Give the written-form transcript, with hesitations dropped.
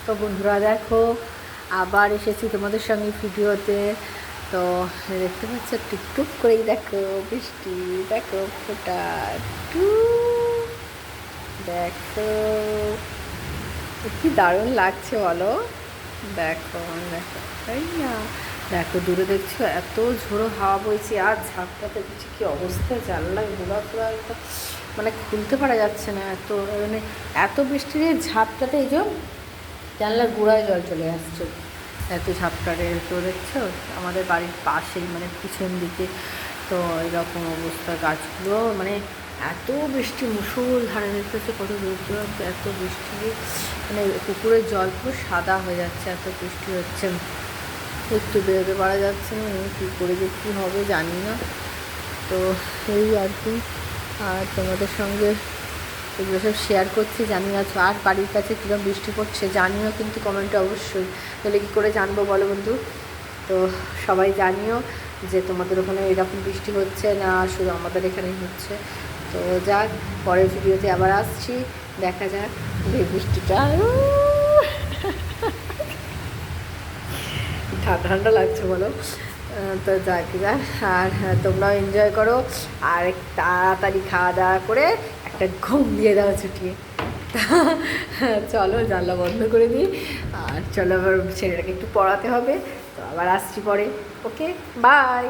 তো বন্ধুরা দেখো আবার এসেছি তোমাদের সঙ্গে ভিডিওতে। তো দেখতে পাচ্ছ টুকটুক করেই দেখো বৃষ্টি, দেখো ফোটা টু, দেখো কি দারুণ লাগছে বলো। দেখো দেখো তাই না, দেখো দূরে দেখছো এত ঝোড়ো হাওয়া বইছে, আর ঝাঁকটাতে দেখছি কী অবস্থা, জানলা গোড়া পুরো একদম মানে খুলতে পারা যাচ্ছে না, এত মানে এত বৃষ্টির ঝাপটাতে এই যে জানলার গোড়ায় জল চলে আসছে, এত ঝাপটারে। তো দেখছো আমাদের বাড়ির পাশেই মানে পিছন দিকে তো এরকম অবস্থা, গাছগুলো মানে এত বৃষ্টি মুষলধারে দেখতেছে, কত দূর দূরান্ত এত বৃষ্টি, মানে পুকুরের জল পুরো সাদা হয়ে যাচ্ছে, এত বৃষ্টি হচ্ছে, একটু বেরোতে পারা যাচ্ছে না, কী করে যে কী হবে জানি না। তো এই আর কি, আর তোমাদের সঙ্গে এগুলো সব শেয়ার করছি, জানিও আছো আর বাড়ির কাছে কীরকম বৃষ্টি পড়ছে জানিও কিন্তু কমেন্টে অবশ্যই, তাহলে কী করে জানবো বলো বন্ধু। তো সবাই জানিও যে তোমাদের ওখানে এরকম বৃষ্টি হচ্ছে না শুধু আমাদের এখানেই হচ্ছে। তো যাক, পরের ভিডিওতে আবার আসছি, দেখা যাক এই বৃষ্টিটা। ঠান্ডা ঠান্ডা লাগছে বলো। তো যাক যাক, আর তোমরাও এনজয় করো, আর তাড়াতাড়ি খাওয়া দাওয়া করে একটা ঘুম দিয়ে দাও ছুটিয়ে। চলো জানলা বন্ধ করে দিই, আর চলো আবার ছেলেটাকে একটু পড়াতে হবে, তো আবার আসছি পরে। ওকে, বাই।